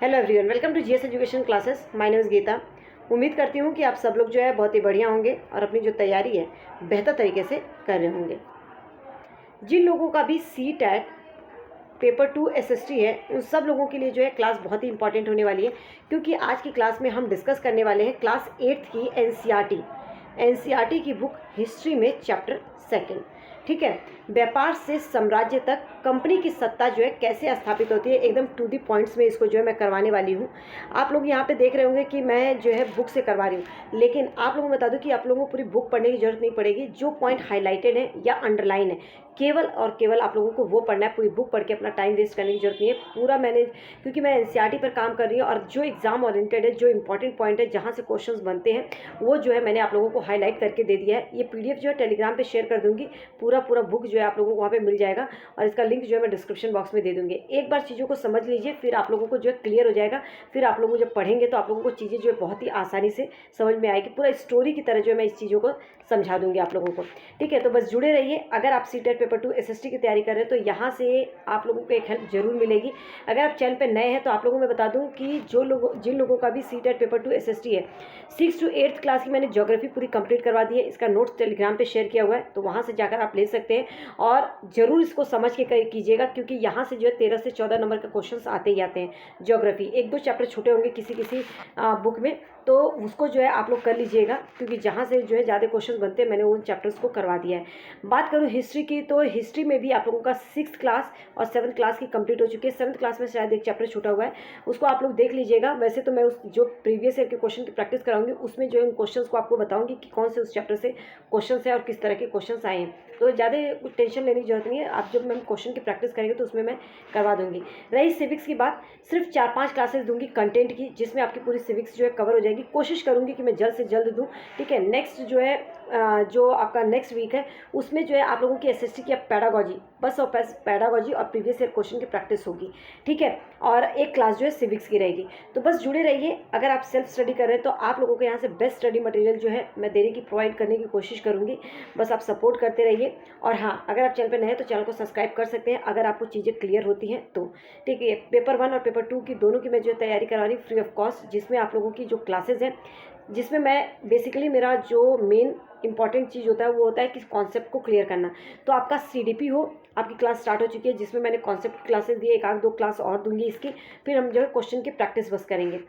Hello everyone, welcome to GS education classes. My name is Geeta. उम्मीद करती हूँ कि आप सब लोग जो है बहुत ही बढ़िया होंगे और अपनी जो तैयारी है बेहतर तरीके से कर रहे होंगे। जिन लोगों का भी CTET पेपर 2 SST है, उन सब लोगों के लिए जो है क्लास बहुत ही इंपॉर्टेंट होने वाली है, क्योंकि आज की क्लास में हम डिस्कस करने वाले हैं क्लास 8th की NCERT की बुक हिस्ट्री में चैप्टर 2। ठीक है, व्यापार से साम्राज्य तक कंपनी की सत्ता जो है कैसे स्थापित होती है, एकदम टू दी पॉइंट्स में इसको जो है मैं करवाने वाली हूँ। आप लोग यहाँ पे देख रहे होंगे कि मैं जो है बुक से करवा रही हूँ, लेकिन आप लोगों को बता दूँ कि आप लोगों को पूरी बुक पढ़ने की जरूरत नहीं पड़ेगी। जो पॉइंट हाईलाइटेड है या अंडरलाइन है, केवल और केवल आप लोगों को वो पढ़ना है। पूरी बुक पढ़ के अपना टाइम वेस्ट करने की जरूरत नहीं है। पूरा मैंने, क्योंकि मैं एनसीईआरटी पर काम कर रही हूँ और जो एग्जाम ओरिएंटेड है, जो इंपॉर्टेंट पॉइंट है, जहाँ से क्वेश्चंस बनते हैं, वो जो है मैंने आप लोगों को हाईलाइट करके दे दिया है। ये PDF जो है टेलीग्राम पे शेयर कर दूंगी। पूरा बुक जो है आप लोगों को वहाँ पे मिल जाएगा और इसका लिंक जो है मैं डिस्क्रिप्शन बॉक्स में दे दूंगी। एक बार चीज़ों को समझ लीजिए, फिर आप लोगों को जो है क्लियर हो जाएगा। फिर आप लोगों को जब पढ़ेंगे तो आप लोगों को चीज़ें जो है बहुत ही आसानी से समझ में आएगी। पूरा स्टोरी की तरह जो है मैं इस चीज़ों को समझा दूंगी आप लोगों को। ठीक है, तो बस जुड़े रहिए। अगर आप CTET पेपर 2 SST की तैयारी कर रहे हैं तो यहाँ से आप लोगों को एक हेल्प जरूर मिलेगी। अगर आप चैनल पे नए हैं तो आप लोगों को मैं बता दूं कि जिन लोगों का भी CTET पेपर 2 SST है, 6 to 8th क्लास की मैंने ज्योग्राफी पूरी कंप्लीट करवा दी है। इसका नोट्स टेलीग्राम पे शेयर किया हुआ है, तो वहाँ से जाकर आप ले सकते हैं और ज़रूर इसको समझ के कीजिएगा, क्योंकि यहाँ से जो है 13 से 14 नंबर के क्वेश्चंस आते ही आते हैं। ज्योग्राफी एक दो चैप्टर छूटे होंगे किसी बुक में, तो उसको जो है आप लोग कर लीजिएगा, क्योंकि जहाँ से जो है ज़्यादा क्वेश्चंस बनते हैं मैंने उन चैप्टर्स को करवा दिया है। बात करूँ हिस्ट्री की, तो हिस्ट्री में भी आप लोगों का 6th क्लास और 7th क्लास की कंप्लीट हो चुकी है। 7th क्लास में शायद एक चैप्टर छूटा हुआ है, उसको आप लोग देख लीजिएगा। वैसे तो मैं उस जो प्रीवियस ईयर के क्वेश्चन की प्रैक्टिस कराऊंगी, उसमें जो इन क्वेश्चंस को आपको बताऊंगी कि कौन से उस चैप्टर से क्वेश्चन है और किस तरह के क्वेश्चन आए हैं। तो ज़्यादा टेंशन लेने की जरूरत नहीं है। आप जब मैं क्वेश्चन की प्रैक्टिस करेंगे तो उसमें मैं करवा दूंगी। रही सिविक्स की बात, सिर्फ 4-5 क्लासेस दूंगी कंटेंट की, जिसमें आपकी पूरी सिविक्स जो है कवर हो जाएगी। कोशिश करूंगी कि मैं जल्द से जल्द दूं। ठीक है, नेक्स्ट जो है जो आपका नेक्स्ट वीक है, उसमें जो है आप लोगों की SST की पैडागॉजी, बस और पैडागॉजी और प्रीवियस ईयर क्वेश्चन की प्रैक्टिस होगी। ठीक है, और एक क्लास जो है सिविक्स की रहेगी। तो बस जुड़े रहिए। अगर आप सेल्फ स्टडी कर रहे हैं तो आप लोगों को यहाँ से बेस्ट स्टडी मटेरियल जो है मैं देने की, प्रोवाइड करने की कोशिश करूँगी। बस आप सपोर्ट करते रहिए। और हाँ, अगर आप चैनल पर नए हैं तो चैनल को सब्सक्राइब कर सकते हैं, अगर आपको चीज़ें क्लियर होती हैं तो। ठीक है, पेपर 1 और पेपर 2 की दोनों की मैं जो तैयारी करा रही हूँ फ्री ऑफ कॉस्ट, जिसमें आप लोगों की जो क्लासेज हैं, जिसमें मैं बेसिकली मेरा जो मेन इंपॉर्टेंट चीज़ होता है वो होता है कि कॉन्सेप्ट को क्लियर करना। तो आपका CDP हो, आपकी क्लास स्टार्ट हो चुकी है, जिसमें मैंने कॉन्सेप्ट क्लासेस दी है। 1-2 क्लास और दूंगी इसकी, फिर हम जो है क्वेश्चन की प्रैक्टिस बस करेंगे।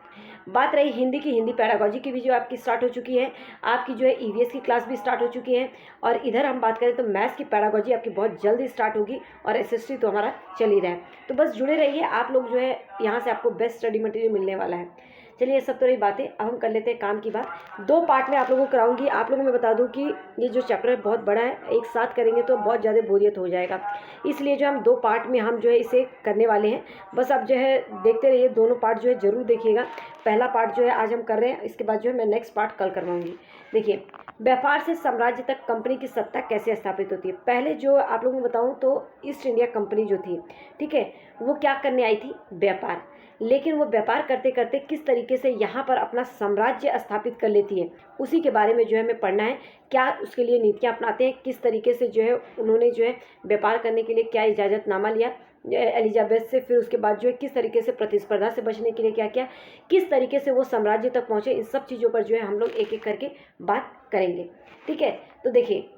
बात रही हिंदी की, हिंदी पैडागॉजी की भी जो आपकी स्टार्ट हो चुकी है। आपकी जो है EVS की क्लास भी स्टार्ट हो चुकी है। और इधर हम बात करें तो मैथ्स की पैडागॉजी आपकी बहुत जल्दी स्टार्ट होगी और SST तो हमारा चल ही रहा है। तो बस जुड़े रहिए आप लोग, जो है यहाँ से आपको बेस्ट स्टडी मटेरियल मिलने वाला है। चलिए, ये सब तो रही बातें, अब हम कर लेते हैं काम की बात। 2 पार्ट में आप लोगों को कराऊंगी। आप लोगों को मैं बता दूं कि ये जो चैप्टर है बहुत बड़ा है, एक साथ करेंगे तो बहुत ज़्यादा बोरियत हो जाएगा, इसलिए जो हम 2 पार्ट में हम जो है इसे करने वाले हैं। बस आप जो है देखते रहिए, दोनों पार्ट जो है ज़रूर देखिएगा। पहला पार्ट जो है आज हम कर रहे हैं, इसके बाद जो है मैं नेक्स्ट पार्ट कल करवाऊंगी। देखिए, व्यापार से साम्राज्य तक कंपनी की सत्ता कैसे स्थापित होती है। पहले जो आप लोगों को बताऊं तो ईस्ट इंडिया कंपनी जो थी, ठीक है, वो क्या करने आई थी, व्यापार। लेकिन वो व्यापार करते करते किस तरीके से यहाँ पर अपना साम्राज्य स्थापित कर लेती है, उसी के बारे में जो है हमें पढ़ना है। क्या उसके लिए नीतियाँ अपनाते हैं, किस तरीके से जो है उन्होंने जो है व्यापार करने के लिए क्या इजाज़तनामा लिया एलिजाबेथ से, फिर उसके बाद जो है किस तरीके से प्रतिस्पर्धा से बचने के लिए क्या किया, किस तरीके से वो साम्राज्य तक पहुँचे, इन सब चीज़ों पर जो है हम लोग एक एक करके बात करेंगे। ठीक है, तो देखिए,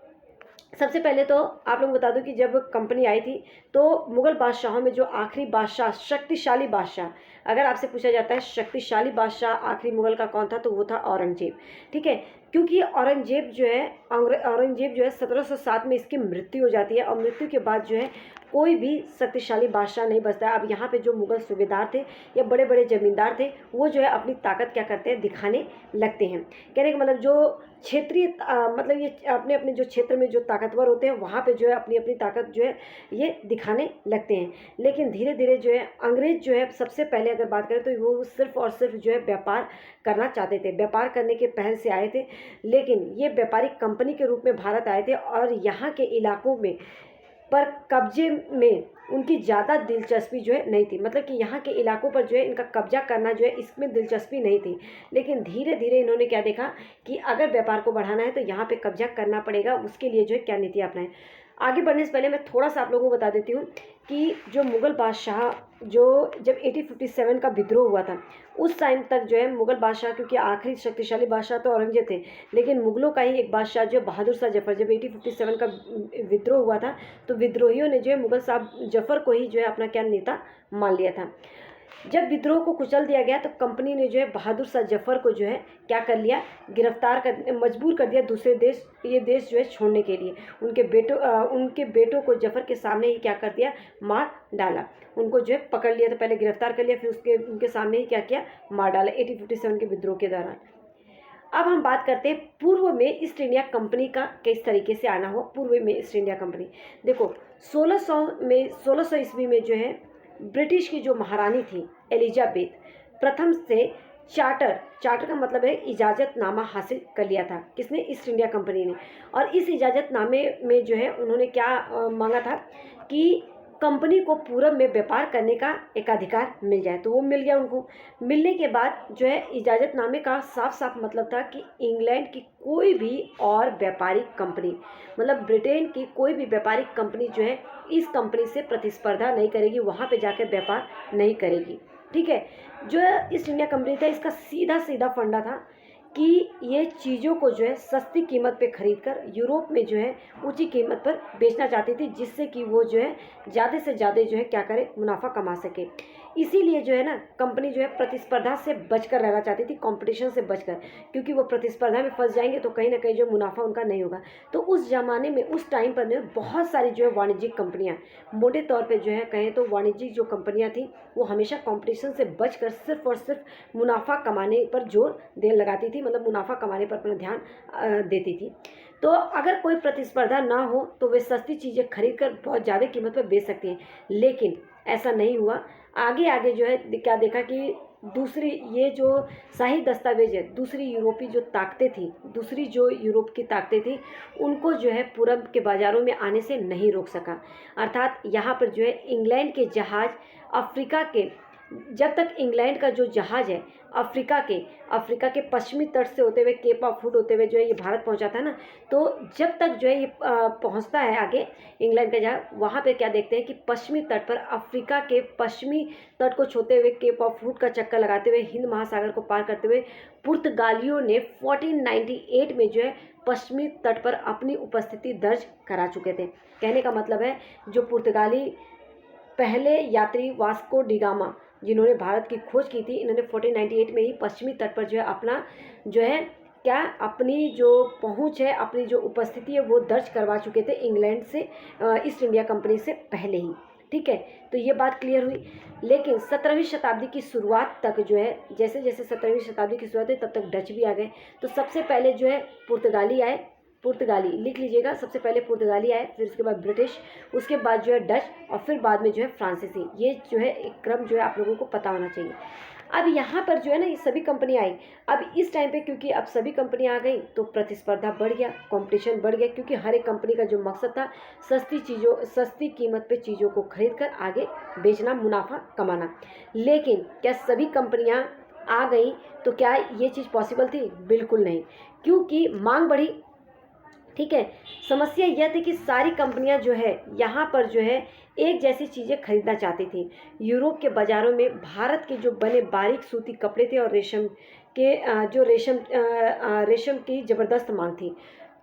सबसे पहले तो आप लोग बता दूं कि जब कंपनी आई थी तो मुग़ल बादशाहों में जो आखिरी बादशाह, शक्तिशाली बादशाह, अगर आपसे पूछा जाता है शक्तिशाली बादशाह आखिरी मुग़ल का कौन था, तो वो था औरंगजेब। ठीक है, क्योंकि औरंगजेब जो है 1707 में इसकी मृत्यु हो जाती है और मृत्यु के बाद जो है कोई भी शक्तिशाली बादशाह नहीं बचता है। अब यहाँ पे जो मुग़ल सूबेदार थे या बड़े बड़े ज़मींदार थे, वो जो है अपनी ताकत क्या करते हैं, दिखाने लगते हैं। कहने का मतलब जो क्षेत्रीय मतलब ये अपने अपने जो क्षेत्र में जो ताकतवर होते हैं, वहाँ पे जो है अपनी अपनी ताकत जो है ये दिखाने लगते हैं। लेकिन धीरे धीरे जो है अंग्रेज़ जो है, सबसे पहले अगर बात करें तो वो सिर्फ और सिर्फ जो है व्यापार करना चाहते थे, व्यापार करने के पहल से आए थे। लेकिन ये व्यापारिक कंपनी के रूप में भारत आए थे और यहाँ के इलाकों में पर कब्जे में उनकी ज़्यादा दिलचस्पी जो है नहीं थी। मतलब कि यहाँ के इलाकों पर जो है इनका कब्जा करना जो है, इसमें दिलचस्पी नहीं थी। लेकिन धीरे धीरे इन्होंने क्या देखा कि अगर व्यापार को बढ़ाना है तो यहाँ पे कब्जा करना पड़ेगा, उसके लिए जो है क्या नीति अपनाएं। आगे बढ़ने से पहले मैं थोड़ा सा आप लोगों को बता देती हूँ कि जो मुग़ल बादशाह जो जब 1857 का विद्रोह हुआ था उस टाइम तक जो है मुग़ल बादशाह, क्योंकि आखिरी शक्तिशाली बादशाह तो औरंगजेब थे, लेकिन मुग़लों का ही एक बादशाह जो बहादुर शाह जफ़र, जब 1857 का विद्रोह हुआ था तो विद्रोहियों ने जो है मुग़ल साहब जफ़र को ही जो है अपना क्या नेता मान लिया था। जब विद्रोह को कुचल दिया गया तो कंपनी ने जो है बहादुर शाह जफ़र को जो है क्या कर लिया, गिरफ्तार कर मजबूर कर दिया दूसरे देश, ये देश जो है छोड़ने के लिए। उनके बेटों को जफ़र के सामने ही क्या कर दिया, मार डाला। उनको जो है पकड़ लिया, तो पहले गिरफ्तार कर लिया, फिर उनके सामने ही क्या किया, मार डाला 1857 के विद्रोह के दौरान। अब हम बात करते हैं पूर्व में ईस्ट इंडिया कंपनी का किस तरीके से आना हुआ। पूर्व में ईस्ट इंडिया कंपनी, देखो 1600 ईस्वी में जो है ब्रिटिश की जो महारानी थी एलिजाबेथ प्रथम से चार्टर का मतलब है इजाज़तनामा हासिल कर लिया था। किसने? ईस्ट इंडिया कंपनी ने। और इस इजाज़तनामे में जो है उन्होंने क्या मांगा था कि कंपनी को पूरब में व्यापार करने का एक अधिकार मिल जाए, तो वो मिल गया उनको। मिलने के बाद जो है इजाज़तनामे का साफ साफ मतलब था कि इंग्लैंड की कोई भी और व्यापारिक कंपनी, मतलब ब्रिटेन की कोई भी व्यापारिक कंपनी जो है इस कंपनी से प्रतिस्पर्धा नहीं करेगी, वहाँ पे जाकर व्यापार नहीं करेगी। ठीक है। जो ईस्ट इंडिया कंपनी था इसका सीधा सीधा फंडा था कि ये चीज़ों को जो है सस्ती कीमत पे खरीद कर यूरोप में जो है ऊंची कीमत पर बेचना चाहती थी, जिससे कि वो जो है ज़्यादा से ज़्यादा जो है क्या करे, मुनाफा कमा सके। इसीलिए जो है ना कंपनी जो है प्रतिस्पर्धा से बचकर रहना चाहती थी, कंपटीशन से बचकर, क्योंकि वो प्रतिस्पर्धा में फंस जाएंगे तो कहीं ना कहीं जो मुनाफा उनका नहीं होगा। तो उस ज़माने में उस टाइम पर में बहुत सारी जो है वाणिज्यिक कंपनियाँ, मोटे तौर पर जो है कहें तो वाणिज्यिक जो कंपनियाँ थी वो हमेशा कॉम्पिटिशन से बचकर सिर्फ और सिर्फ मुनाफा कमाने पर जोर देने लगाती थी, मतलब मुनाफा कमाने पर अपना ध्यान देती थी। तो अगर कोई प्रतिस्पर्धा ना हो तो वे सस्ती चीज़ें खरीद कर बहुत ज़्यादा कीमत पर बेच सकती हैं, लेकिन ऐसा नहीं हुआ। आगे आगे जो है क्या देखा कि दूसरी ये जो शाही दस्तावेज है, दूसरी जो यूरोप की ताकतें थी उनको जो है पूरब के बाज़ारों में आने से नहीं रोक सका। अर्थात यहाँ पर जो है इंग्लैंड के जहाज़ अफ्रीका के, जब तक इंग्लैंड का जो जहाज़ है अफ्रीका के पश्चिमी तट से होते हुए केप ऑफ गुड होते हुए जो है ये भारत पहुंचा था ना, तो जब तक जो है ये पहुंचता है आगे इंग्लैंड का जहाज़, वहाँ पे क्या देखते हैं कि पश्चिमी तट पर अफ्रीका के पश्चिमी तट को छोड़ते हुए केप ऑफ गुड का चक्कर लगाते हुए हिंद महासागर को पार करते हुए पुर्तगालियों ने 1498 में जो है पश्चिमी तट पर अपनी उपस्थिति दर्ज करा चुके थे। कहने का मतलब है जो पुर्तगाली पहले यात्री वास्को डिगामा जिन्होंने भारत की खोज की थी, इन्होंने 1498 में ही पश्चिमी तट पर जो है अपना जो है क्या अपनी जो पहुंच है, अपनी जो उपस्थिति है वो दर्ज करवा चुके थे इंग्लैंड से, ईस्ट इंडिया कंपनी से पहले ही। ठीक है, तो ये बात क्लियर हुई। लेकिन 17वीं शताब्दी की शुरुआत तक जो है, जैसे जैसे 17वीं शताब्दी की शुरुआत हुई तब तक डच भी आ गए। तो सबसे पहले जो है पुर्तगाली लिख लीजिएगा, सबसे पहले पुर्तगाली आए, फिर उसके बाद ब्रिटिश, उसके बाद जो है डच, और फिर बाद में जो है फ्रांसीसी। ये जो है एक क्रम जो है आप लोगों को पता होना चाहिए। अब यहाँ पर जो है ना ये सभी कंपनियाँ आई। अब इस टाइम पे क्योंकि अब सभी कंपनियाँ आ गई तो प्रतिस्पर्धा बढ़ गया, कंपटीशन बढ़ गया, क्योंकि हर एक कंपनी का जो मकसद था सस्ती कीमत पे चीज़ों को खरीद कर आगे बेचना, मुनाफा कमाना। लेकिन क्या सभी कंपनियाँ आ गई तो क्या ये चीज़ पॉसिबल थी? बिल्कुल नहीं, क्योंकि मांग बढ़ी। ठीक है, समस्या यह थी कि सारी कंपनियां जो है यहाँ पर जो है एक जैसी चीज़ें खरीदना चाहती थी। यूरोप के बाज़ारों में भारत के जो बने बारीक सूती कपड़े थे और रेशम की ज़बरदस्त मांग थी,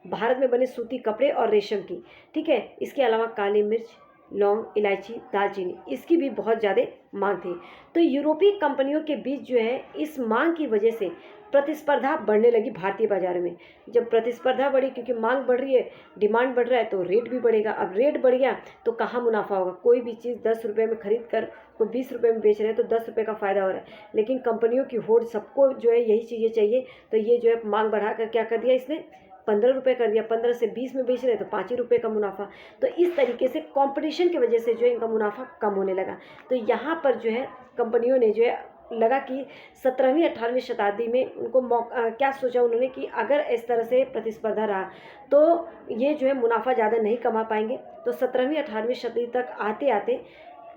भारत में बने सूती कपड़े और रेशम की। ठीक है, इसके अलावा काली मिर्च, लौंग, इलायची, दालचीनी, इसकी भी बहुत ज़्यादा मांग थी। तो यूरोपीय कंपनियों के बीच जो है इस मांग की वजह से प्रतिस्पर्धा बढ़ने लगी भारतीय बाज़ारों में। जब प्रतिस्पर्धा बढ़ी, क्योंकि मांग बढ़ रही है, डिमांड बढ़ रहा है, तो रेट भी बढ़ेगा। अब रेट बढ़ गया तो कहाँ मुनाफा होगा? कोई भी चीज़ 10 रुपये में खरीद कर को 20 रुपये में बेच रहे हैं तो 10 रुपये का फ़ायदा हो रहा है, लेकिन कंपनियों की होड़, सबको जो है यही चीज़ें चाहिए, तो ये जो है मांग बढ़ा कर क्या कर दिया इसने, 15 रुपये कर दिया। 15 से 20 में बेच रहे तो 5 ही रुपये का मुनाफा। तो इस तरीके से कंपटीशन की वजह से जो है इनका मुनाफा कम होने लगा। तो यहाँ पर जो है कंपनियों ने जो है लगा कि 17वीं 18वीं शताब्दी में उनको क्या सोचा उन्होंने कि अगर इस तरह से प्रतिस्पर्धा रहा तो ये जो है मुनाफा ज़्यादा नहीं कमा पाएंगे। तो 17वीं 18वीं शताब्दी तक आते आते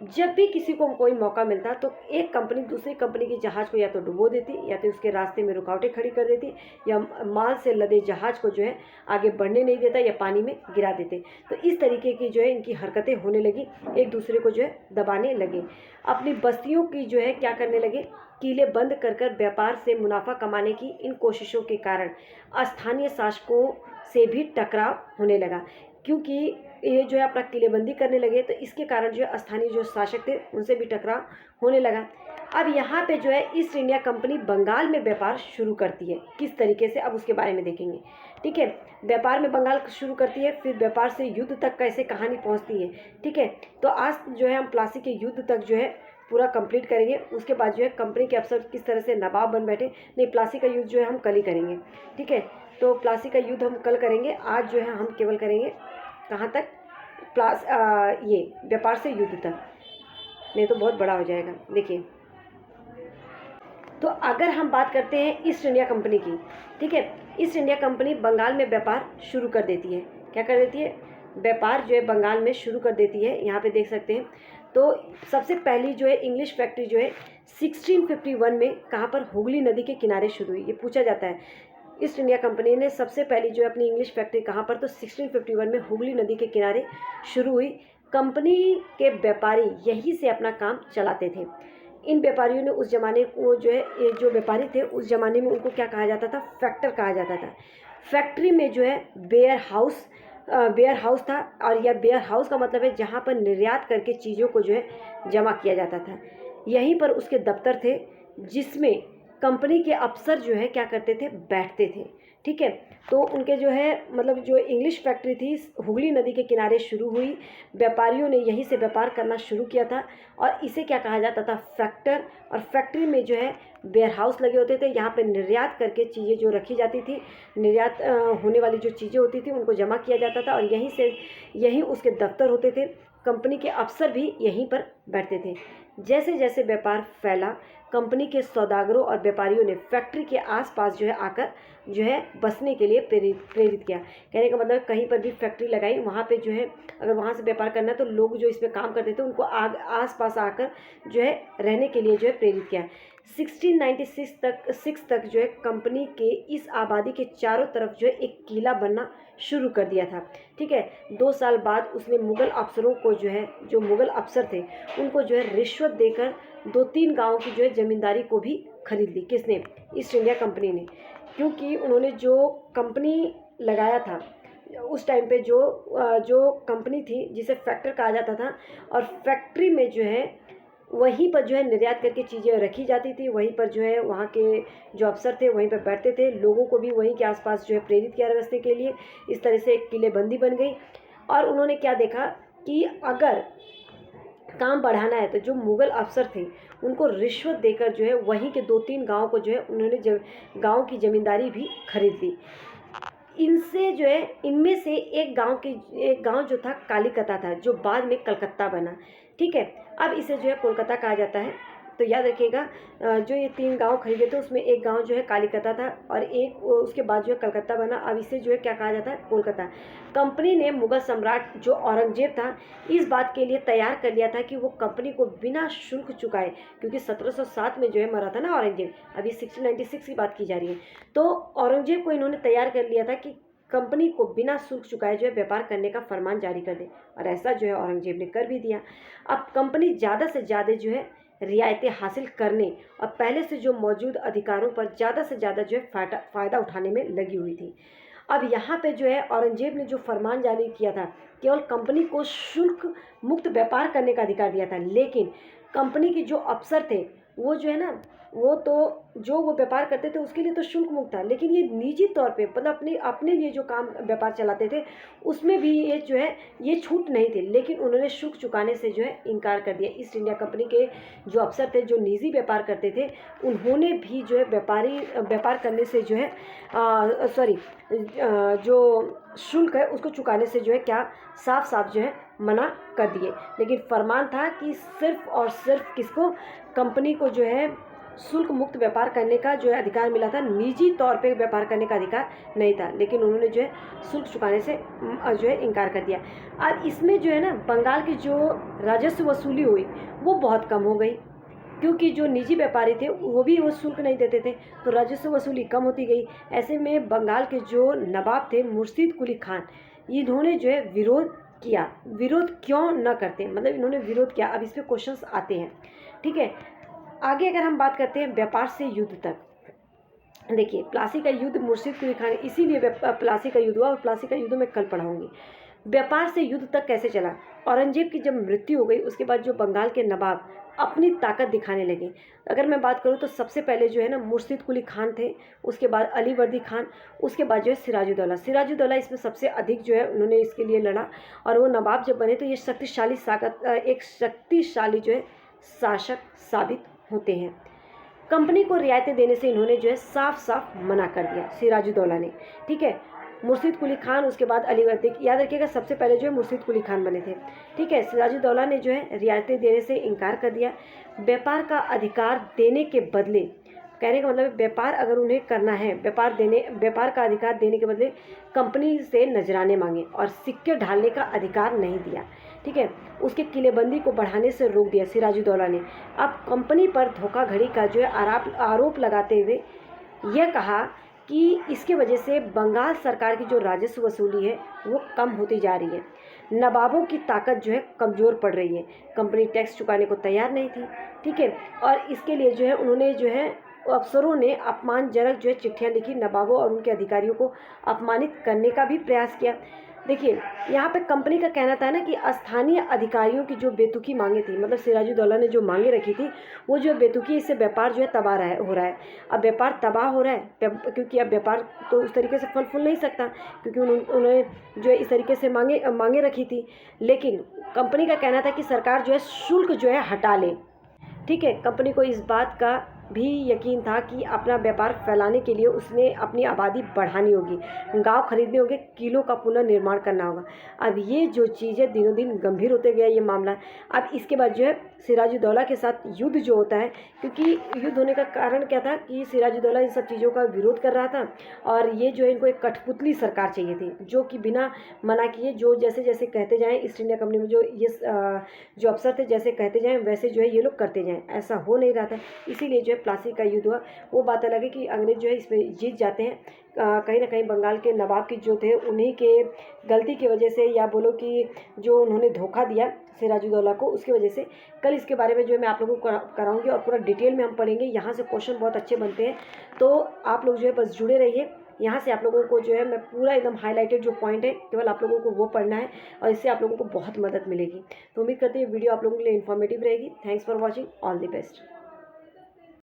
जब भी किसी को कोई मौका मिलता तो एक कंपनी दूसरी कंपनी की जहाज़ को या तो डुबो देती, या तो उसके रास्ते में रुकावटें खड़ी कर देती, या माल से लदे जहाज़ को जो है आगे बढ़ने नहीं देता, या पानी में गिरा देते। तो इस तरीके की जो है इनकी हरकतें होने लगी, एक दूसरे को जो है दबाने लगे, अपनी बस्तियों की जो है क्या करने लगे, किले बंद कर कर व्यापार से मुनाफा कमाने की इन कोशिशों के कारण स्थानीय शासकों से भी टकराव होने लगा, क्योंकि ये जो है अपना किलेबंदी करने लगे। तो इसके कारण जो है स्थानीय जो शासक थे उनसे भी टकराव होने लगा। अब यहाँ पे जो है ईस्ट इंडिया कंपनी बंगाल में व्यापार शुरू करती है, किस तरीके से, अब उसके बारे में देखेंगे। ठीक है, व्यापार में बंगाल शुरू करती है, फिर व्यापार से युद्ध तक कैसे कहानी पहुँचती है। ठीक है, तो आज जो है हम प्लासी के युद्ध तक जो है पूरा कंप्लीट करेंगे। उसके बाद जो है कंपनी के अफसर किस तरह से नवाब बन बैठे, नहीं प्लासी का युद्ध जो है हम कल ही करेंगे। ठीक है, तो प्लासी का युद्ध हम कल करेंगे, आज जो है हम केवल करेंगे कहाँ तक, ये व्यापार से युद्ध तक, नहीं तो बहुत बड़ा हो जाएगा। देखिए, तो अगर हम बात करते हैं ईस्ट इंडिया कंपनी की, ठीक है, ईस्ट इंडिया कंपनी बंगाल में व्यापार शुरू कर देती है। क्या कर देती है, व्यापार जो है बंगाल में शुरू कर देती है। यहाँ पे देख सकते हैं, तो सबसे पहली जो है इंग्लिश फैक्ट्री जो है 1651 में कहाँ पर, हुगली नदी के किनारे शुरू हुई। ये पूछा जाता है, ईस्ट इंडिया कंपनी ने सबसे पहली जो है अपनी इंग्लिश फैक्ट्री कहाँ पर, तो 1651 में हुगली नदी के किनारे शुरू हुई। कंपनी के व्यापारी यहीं से अपना काम चलाते थे। इन व्यापारियों ने उस ज़माने को जो है, ये जो व्यापारी थे उस ज़माने में उनको क्या कहा जाता था, फैक्टर कहा जाता था। फैक्ट्री में जो है वेयर हाउस था, और यह वेयर हाउस का मतलब है जहाँ पर निर्यात करके चीज़ों को जो है जमा किया जाता था। यहीं पर उसके दफ्तर थे, जिसमें कंपनी के अफसर जो है क्या करते थे, बैठते थे। ठीक है, तो उनके जो है मतलब जो इंग्लिश फैक्ट्री थी हुगली नदी के किनारे शुरू हुई, व्यापारियों ने यहीं से व्यापार करना शुरू किया था, और इसे क्या कहा जाता था, फैक्टर। और फैक्ट्री में जो है वेयर हाउस लगे होते थे, यहाँ पे निर्यात करके चीज़ें जो रखी जाती थी, निर्यात होने वाली जो चीज़ें होती थी उनको जमा किया जाता था, और यहीं उसके दफ्तर होते थे। कंपनी के अफसर भी यहीं पर बैठते थे। जैसे जैसे व्यापार फैला, कंपनी के सौदागरों और व्यापारियों ने फैक्ट्री के आसपास जो है आकर जो है बसने के लिए प्रेरित किया। कहने का मतलब कहीं पर भी फैक्ट्री लगाई, वहाँ पे जो है अगर वहाँ से व्यापार करना है तो लोग जो इसमें काम करते थे उनको आसपास आकर जो है रहने के लिए जो है प्रेरित किया। 1696 तक जो है कंपनी के इस आबादी के चारों तरफ जो है एक किला बनना शुरू कर दिया था। ठीक है, 2 साल बाद उसने मुग़ल अफसरों को जो है, जो मुग़ल अफसर थे उनको जो है रिश्वत देकर 2-3 गाँव की जो है ज़मींदारी को भी खरीद ली। किसने, ईस्ट इंडिया कंपनी ने, क्योंकि उन्होंने जो कंपनी लगाया था उस टाइम पे जो कंपनी थी जिसे फैक्टर कहा जाता था, और फैक्ट्री में जो है वहीं पर जो है निर्यात करके चीज़ें रखी जाती थी, वहीं पर जो है वहाँ के जो अफसर थे वहीं पर बैठते थे, लोगों को भी वहीं के आसपास जो है प्रेरित किया रखने के लिए। इस तरह से एक किलेबंदी बन गई, और उन्होंने क्या देखा कि अगर काम बढ़ाना है तो जो मुग़ल अफसर थे उनको रिश्वत देकर जो है वहीं के 2-3 गाँव को जो है उन्होंने गाँव की ज़मींदारी भी खरीद ली। इनसे जो है, इनमें से एक गांव जो था कालीकता था, जो बाद में कलकत्ता बना। ठीक है, अब इसे जो है कोलकाता कहा जाता है। तो याद रखिएगा, जो ये 3 गांव खरीदे थे उसमें एक गांव जो है कालीकता था, और एक उसके बाद जो है कलकत्ता बना। अब इसे जो है क्या कहा जाता है, कोलकाता। कंपनी ने मुग़ल सम्राट जो औरंगजेब था इस बात के लिए तैयार कर लिया था कि वो कंपनी को बिना शुल्क चुकाए, क्योंकि 1707 में जो है मरा था ना औरंगजेब, अभी 1696 की बात की जा रही है। तो औरंगजेब को इन्होंने तैयार कर लिया था कि कंपनी को बिना शुल्क चुकाए जो है व्यापार करने का फरमान जारी कर दे, और ऐसा जो है औरंगजेब ने कर भी दिया। अब कंपनी ज़्यादा से ज़्यादा जो है रियायतें हासिल करने और पहले से जो मौजूद अधिकारों पर ज़्यादा से ज़्यादा जो है फ़ायदा उठाने में लगी हुई थी। अब यहाँ पे जो है औरंगजेब ने जो फरमान जारी किया था, केवल कंपनी को शुल्क मुक्त व्यापार करने का अधिकार दिया था, लेकिन कंपनी के जो अफसर थे वो जो है ना, वो तो जो वो व्यापार करते थे उसके लिए तो शुल्क मुक्त था, लेकिन ये निजी तौर पे मतलब अपने लिए जो काम व्यापार चलाते थे उसमें भी ये जो है ये छूट नहीं थी, लेकिन उन्होंने शुल्क चुकाने से जो है इनकार कर दिया। ईस्ट इंडिया कंपनी के जो अफसर थे जो निजी व्यापार करते थे उन्होंने भी जो है व्यापार करने से जो है जो शुल्क है उसको चुकाने से जो है क्या साफ साफ जो है मना कर दिए। लेकिन फरमान था कि सिर्फ और सिर्फ किसको, कंपनी को जो है शुल्क मुक्त व्यापार करने का जो है अधिकार मिला था, निजी तौर पे व्यापार करने का अधिकार नहीं था, लेकिन उन्होंने जो है शुल्क चुकाने से जो है इनकार कर दिया। अब इसमें जो है ना बंगाल की जो राजस्व वसूली हुई वो बहुत कम हो गई, क्योंकि जो निजी व्यापारी थे वो भी वो शुल्क नहीं देते थे, तो राजस्व वसूली कम होती गई। ऐसे में बंगाल के जो नवाब थे मुर्शिद कुली खान, इन्होंने जो है विरोध किया। विरोध क्यों न करते, मतलब इन्होंने विरोध किया। अब इस पर क्वेश्चंस आते हैं, ठीक है। आगे अगर हम बात करते हैं व्यापार से युद्ध तक, देखिए प्लासी का युद्ध मुर्शिद कुली खान, इसीलिए प्लासी का युद्ध हुआ, और प्लासी का युद्ध मैं कल पढ़ाऊंगी। व्यापार से युद्ध तक कैसे चला, औरंगजेब की जब मृत्यु हो गई उसके बाद जो बंगाल के नवाब अपनी ताकत दिखाने लगे। अगर मैं बात करूं तो सबसे पहले जो है ना मुर्शिद कुली खान थे, उसके बाद अली वर्दी खान, उसके बाद जो है सिराजुद्दौला। सिराजुद्दौला इसमें सबसे अधिक जो है उन्होंने इसके लिए लड़ा, और वो नवाब जब बने तो ये शक्तिशाली एक शक्तिशाली जो है शासक साबित होते हैं। कंपनी को रियायतें देने से इन्होंने जो है साफ साफ मना कर दिया सिराजुद्दौला ने, ठीक है। मुर्शिद कुली खान, उसके बाद अली वर्दी, याद रखिएगा सबसे पहले जो है मुर्शिद कुली खान बने थे, ठीक है। सिराजुद्दौला ने जो है रियायतें देने से इनकार कर दिया। व्यापार का अधिकार देने के बदले, कहने का मतलब व्यापार अगर उन्हें करना है, व्यापार का अधिकार देने के बदले कंपनी से नजराने मांगे और सिक्के ढालने का अधिकार नहीं दिया, ठीक है। उसके किलेबंदी को बढ़ाने से रोक दिया सिराजुद्दौला ने। अब कंपनी पर धोखाधड़ी का जो है आरोप लगाते हुए यह कहा कि इसके वजह से बंगाल सरकार की जो राजस्व वसूली है वो कम होती जा रही है, नवाबों की ताकत जो है कमज़ोर पड़ रही है, कंपनी टैक्स चुकाने को तैयार नहीं थी, ठीक है। और इसके लिए जो है उन्होंने जो है अफसरों ने अपमानजनक जो है चिट्ठियाँ लिखी, नवाबों और उनके अधिकारियों को अपमानित करने का भी प्रयास किया। देखिए यहाँ पे कंपनी का कहना था ना कि स्थानीय अधिकारियों की जो बेतुकी मांगे थी, मतलब सिराजुद्दौला ने जो मांगे रखी थी वो जो बेतुकी, इससे व्यापार जो है तबाह हो रहा है। अब व्यापार तबाह हो रहा है क्योंकि अब व्यापार तो उस तरीके से फल फूल नहीं सकता, क्योंकि उन्होंने जो है इस तरीके से मांगे रखी थी। लेकिन कंपनी का कहना था कि सरकार जो है शुल्क जो है हटा ले, ठीक है। कंपनी को इस बात का भी यकीन था कि अपना व्यापार फैलाने के लिए उसने अपनी आबादी बढ़ानी होगी, गांव खरीदने होंगे, किलों का पुनर्निर्माण करना होगा। अब ये जो चीज़ है दिनों दिन गंभीर होते गया ये मामला। अब इसके बाद जो है सिराजुद्दौला के साथ युद्ध जो होता है, क्योंकि युद्ध होने का कारण क्या था कि सिराजुद्दौला इन सब चीज़ों का विरोध कर रहा था, और ये जो है इनको एक कठपुतली सरकार चाहिए थी जो कि बिना मना किए जो जैसे जैसे कहते जाएँ ईस्ट इंडिया कंपनी में जो अफसर थे जैसे कहते जाएँ वैसे जो है ये लोग करते जाएँ, ऐसा हो नहीं रहा था। इसीलिए जो है प्लासी का युद्ध हुआ। वो बात अलग है कि अंग्रेज जो है इसमें जीत जाते हैं। कहीं ना कहीं बंगाल के नवाब की जो थे उन्हीं के गलती की वजह से, या बोलो कि जो उन्होंने धोखा दिया सिराजुद्दौला को, उसकी वजह से। कल इसके बारे में जो है मैं आप लोगों को कराऊंगी और पूरा डिटेल में हम पढ़ेंगे। यहाँ से क्वेश्चन बहुत अच्छे बनते हैं, तो आप लोग जो है बस जुड़े रहिए। यहाँ से आप लोगों को जो है मैं पूरा एकदम हाईलाइटेड जो पॉइंट है केवल आप लोगों को वो पढ़ना है, और इससे आप लोगों को बहुत मदद मिलेगी। तो उम्मीद करते हैं वीडियो आप लोगों के लिए इन्फॉर्मेटिव रहेगी। Thanks for watching, all the best.